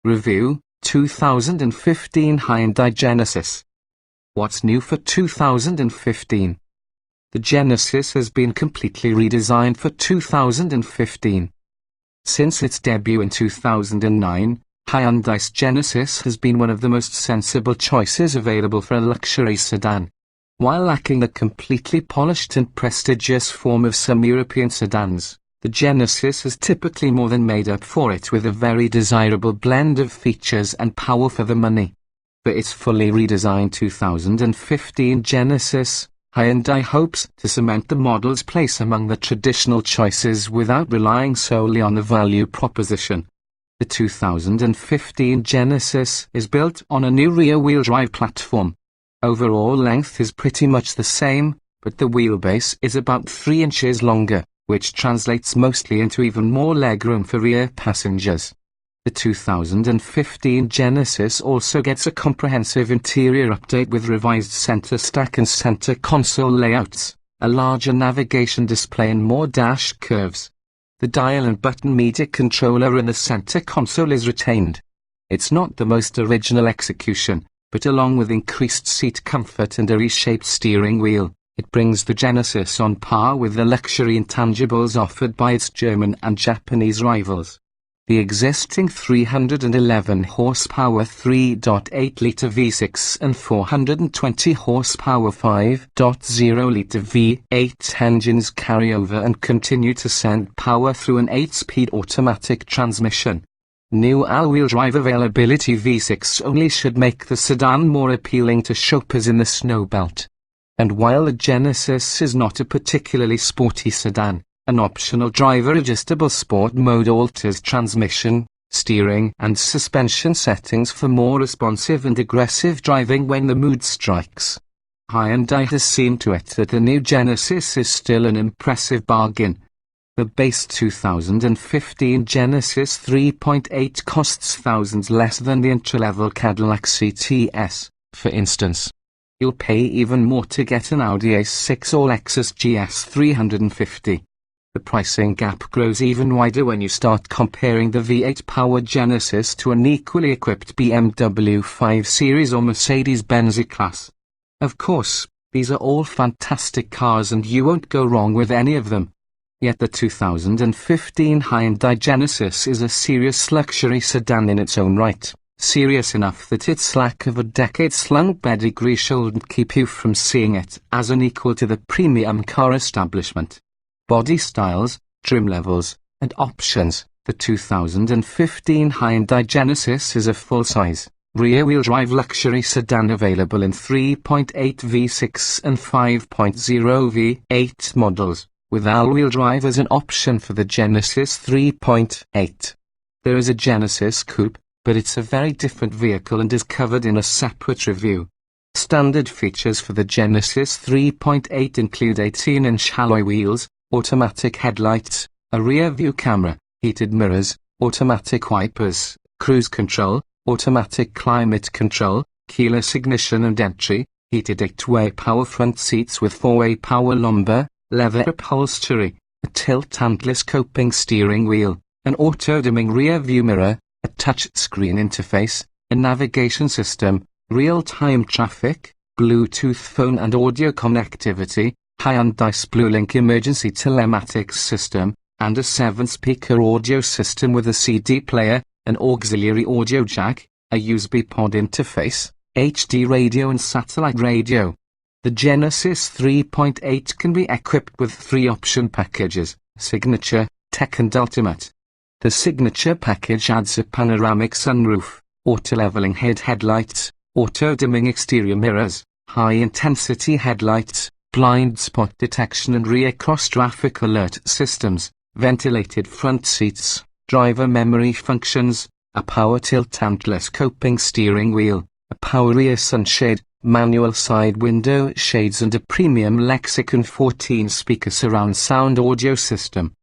Review, 2015 Hyundai Genesis. What's new for 2015? The Genesis has been completely redesigned for 2015. Since its debut in 2009, Hyundai's Genesis has been one of the most sensible choices available for a luxury sedan. While lacking the completely polished and prestigious form of some European sedans, the Genesis has typically more than made up for it with a very desirable blend of features and power for the money. For its fully redesigned 2015 Genesis, Hyundai hopes to cement the model's place among the traditional choices without relying solely on the value proposition. The 2015 Genesis is built on a new rear-wheel drive platform. Overall length is pretty much the same, but the wheelbase is about 3 inches longer, which translates mostly into even more legroom for rear passengers. The 2015 Genesis also gets a comprehensive interior update with revised center stack and center console layouts, a larger navigation display and more dash curves. The dial and button media controller in the center console is retained. It's not the most original execution, but along with increased seat comfort and a reshaped steering wheel, it brings the Genesis on par with the luxury intangibles offered by its German and Japanese rivals. The existing 311 horsepower 3.8-litre V6 and 420 horsepower 5.0-litre V8 engines carry over and continue to send power through an 8-speed automatic transmission. New all-wheel drive availability V6 only should make the sedan more appealing to shoppers in the snow belt. And while the Genesis is not a particularly sporty sedan, an optional driver-adjustable sport mode alters transmission, steering and suspension settings for more responsive and aggressive driving when the mood strikes. Hyundai has seen to it that the new Genesis is still an impressive bargain. The base 2015 Genesis 3.8 costs thousands less than the entry-level Cadillac CTS, for instance. You'll pay even more to get an Audi A6 or Lexus GS 350. The pricing gap grows even wider when you start comparing the V8-powered Genesis to an equally equipped BMW 5 Series or Mercedes-Benz E-Class. Of course, these are all fantastic cars and you won't go wrong with any of them. Yet the 2015 Hyundai Genesis is a serious luxury sedan in its own right. Serious enough that its lack of a decade-long pedigree shouldn't keep you from seeing it as an equal to the premium car establishment. Body styles, trim levels, and options. The 2015 Hyundai Genesis is a full-size, rear-wheel drive luxury sedan available in 3.8 V6 and 5.0 V8 models, with all-wheel drive as an option for the Genesis 3.8. There is a Genesis Coupe, but it's a very different vehicle and is covered in a separate review. Standard features for the Genesis 3.8 include 18-inch alloy wheels, automatic headlights, a rear-view camera, heated mirrors, automatic wipers, cruise control, automatic climate control, keyless ignition and entry, heated 8-way power front seats with 4-way power lumbar, leather upholstery, a tilt-and-telescoping steering wheel, an auto-dimming rear-view mirror, a touch-screen interface, a navigation system, real-time traffic, Bluetooth phone and audio connectivity, Hyundai's BlueLink emergency telematics system, and a 7-speaker audio system with a CD player, an auxiliary audio jack, a USB pod interface, HD radio and satellite radio. The Genesis 3.8 can be equipped with 3 option packages: Signature, Tech and Ultimate. The Signature package adds a panoramic sunroof, auto-leveling headlights, auto-dimming exterior mirrors, high-intensity headlights, blind spot detection and rear cross-traffic alert systems, ventilated front seats, driver memory functions, a power tilt and telescoping steering wheel, a power rear sunshade, manual side window shades and a premium Lexicon 14-speaker surround sound audio system.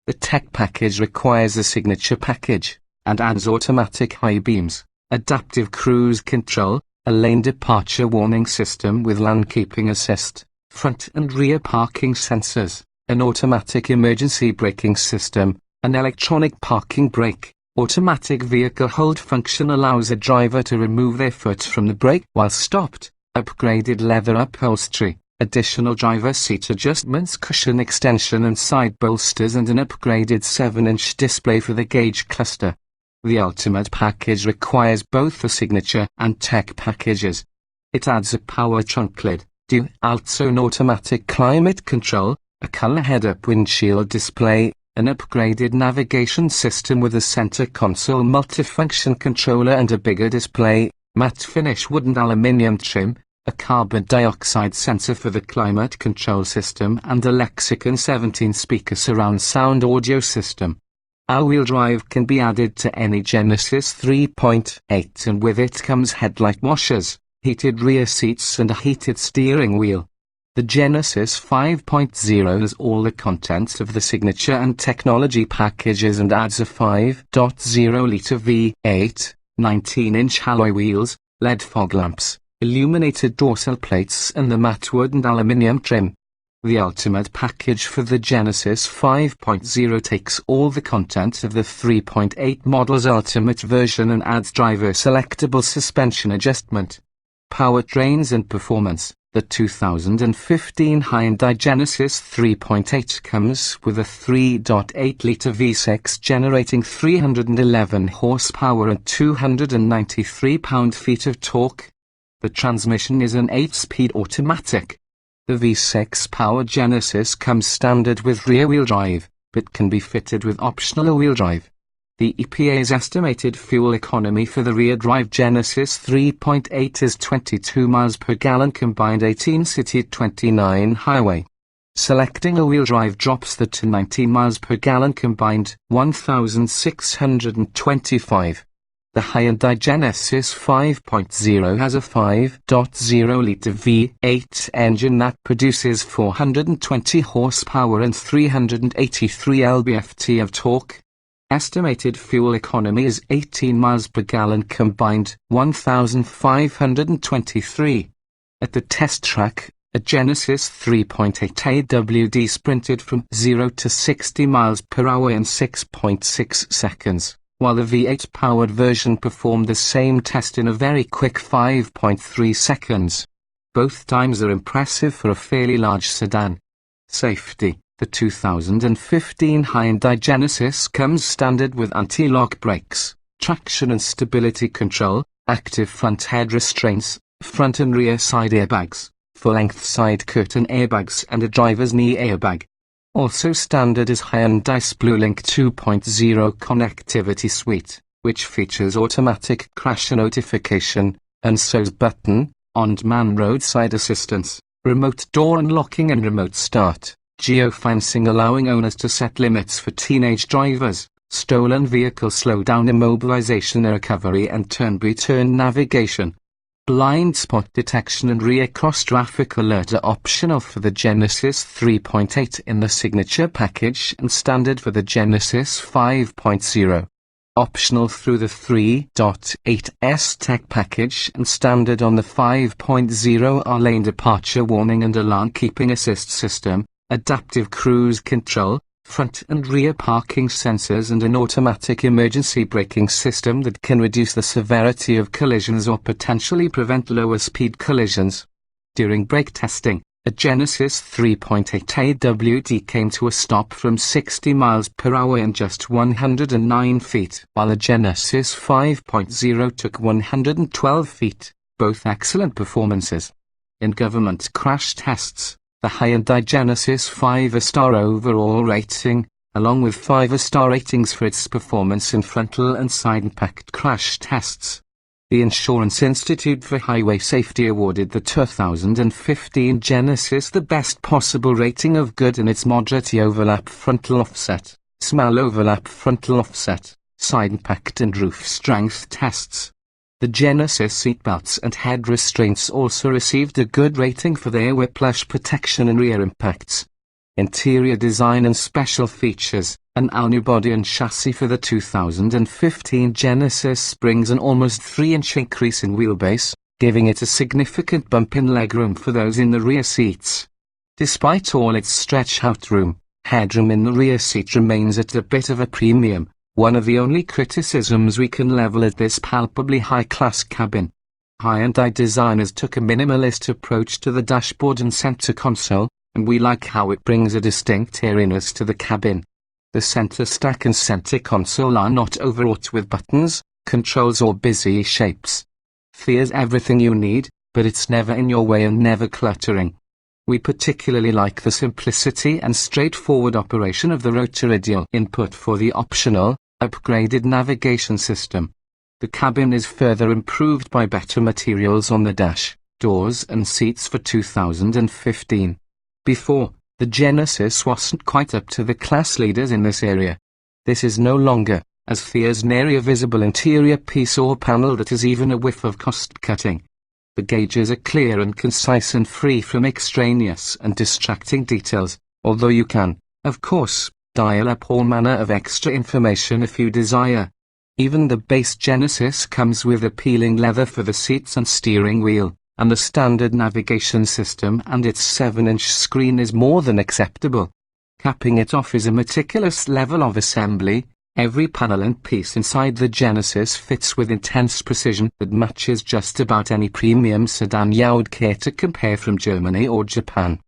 The Tech package requires a Signature package, and adds automatic high beams, adaptive cruise control, a lane departure warning system with lane keeping assist, front and rear parking sensors, an automatic emergency braking system, an electronic parking brake, Automatic vehicle hold function allows a driver to remove their foot from the brake while stopped. Upgraded leather upholstery, additional driver seat adjustments, cushion extension and side bolsters, and an upgraded 7-inch display for the gauge cluster. The Ultimate package requires both the signature and tech packages. It adds a power trunk lid, dual zone automatic climate control, a color head-up windshield display, an upgraded navigation system with a center console multifunction controller and a bigger display, matte finish wood and aluminium trim, a carbon dioxide sensor for the climate control system, and a Lexicon 17-speaker surround sound audio system. All-wheel drive can be added to any Genesis 3.8, and with it comes headlight washers, heated rear seats and a heated steering wheel. The Genesis 5.0 has all the contents of the signature and technology packages and adds a 5.0-litre V8, 19-inch alloy wheels, LED fog lamps, illuminated dorsal plates and the matte wood and aluminium trim. The Ultimate package for the Genesis 5.0 takes all the content of the 3.8 model's Ultimate version and adds driver selectable suspension adjustment. Powertrains and performance. The 2015 Hyundai Genesis 3.8 comes with a 3.8-litre V6 generating 311 horsepower and 293 pound-feet of torque. The transmission is an 8-speed automatic. The V6-powered Genesis comes standard with rear-wheel drive, but can be fitted with optional all-wheel drive. The EPA's estimated fuel economy for the rear-drive Genesis 3.8 is 22 miles per gallon combined 18 city 29 highway. Selecting all-wheel drive drops that to 19 miles per gallon combined 1,625. The Hyundai Genesis 5.0 has a 5.0-litre V8 engine that produces 420 horsepower and 383 lb-ft of torque. Estimated fuel economy is 18 miles per gallon combined 1,523. At the test track, a Genesis 3.8 AWD sprinted from 0 to 60 miles per hour in 6.6 seconds, while the V8-powered version performed the same test in a very quick 5.3 seconds. Both times are impressive for a fairly large sedan. Safety. The 2015 Hyundai Genesis comes standard with anti-lock brakes, traction and stability control, active front head restraints, front and rear side airbags, full-length side curtain airbags and a driver's knee airbag. Also standard is Hyundai's BlueLink 2.0 connectivity suite, which features automatic crash notification, and SOS button, on-demand roadside assistance, remote door unlocking and remote start. Geofencing allowing owners to set limits for teenage drivers, stolen vehicle slowdown immobilization recovery and turn-by-turn navigation. Blind spot detection and rear cross-traffic alert are optional for the Genesis 3.8 in the signature package and standard for the Genesis 5.0. Optional through the 3.8S tech package and standard on the 5.0 are lane departure warning and alarm keeping assist system, adaptive cruise control, front and rear parking sensors and an automatic emergency braking system that can reduce the severity of collisions or potentially prevent lower speed collisions. During brake testing, a Genesis 3.8 AWD came to a stop from 60 miles per hour in just 109 feet, while a Genesis 5.0 took 112 feet, both excellent performances. In government crash tests, the Hyundai Genesis 5-star overall rating, along with 5-star ratings for its performance in frontal and side impact crash tests. The Insurance Institute for Highway Safety awarded the 2015 Genesis the best possible rating of good in its moderate overlap frontal offset, small overlap frontal offset, side impact and roof strength tests. The Genesis seatbelts and head restraints also received a good rating for their whiplash protection and rear impacts. Interior design and special features. An all-new body and chassis for the 2015 Genesis brings an almost 3-inch increase in wheelbase, giving it a significant bump in legroom for those in the rear seats. Despite all its stretch-out room, headroom in the rear seat remains at a bit of a premium, one of the only criticisms we can level at this palpably high-class cabin. Hyundai designers took a minimalist approach to the dashboard and center console, and we like how it brings a distinct airiness to the cabin. The center stack and center console are not overwrought with buttons, controls or busy shapes. There's everything you need, but it's never in your way and never cluttering. We particularly like the simplicity and straightforward operation of the rotoridial input for the optional, upgraded navigation system. The cabin is further improved by better materials on the dash, doors and seats for 2015. Before, the Genesis wasn't quite up to the class leaders in this area. This is no longer, as there's nary a visible interior piece or panel that is even a whiff of cost-cutting. The gauges are clear and concise and free from extraneous and distracting details, although you can, of course, dial up all manner of extra information if you desire. Even the base Genesis comes with appealing leather for the seats and steering wheel, and the standard navigation system and its 7-inch screen is more than acceptable. Capping it off is a meticulous level of assembly. Every panel and piece inside the Genesis fits with intense precision that matches just about any premium sedan you would care to compare from Germany or Japan.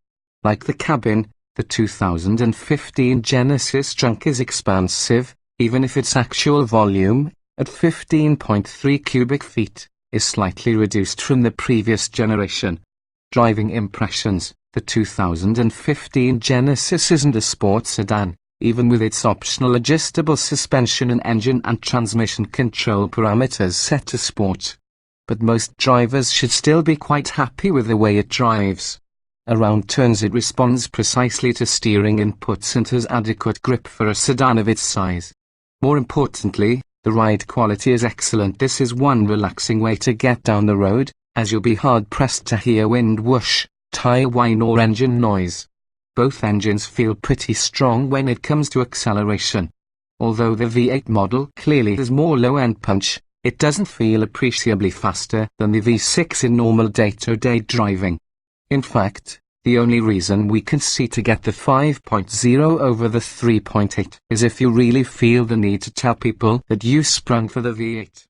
Like the cabin, the 2015 Genesis trunk is expansive, even if its actual volume, at 15.3 cubic feet, is slightly reduced from the previous generation. Driving impressions: the 2015 Genesis isn't a sports sedan, even with its optional adjustable suspension and engine and transmission control parameters set to sport. But most drivers should still be quite happy with the way it drives. Around turns it responds precisely to steering inputs and has adequate grip for a sedan of its size. More importantly, the ride quality is excellent. This is one relaxing way to get down the road, as you'll be hard-pressed to hear wind whoosh, tire whine or engine noise. Both engines feel pretty strong when it comes to acceleration. Although the V8 model clearly has more low-end punch, it doesn't feel appreciably faster than the V6 in normal day-to-day driving. In fact, the only reason we can see to get the 5.0 over the 3.8 is if you really feel the need to tell people that you sprung for the V8.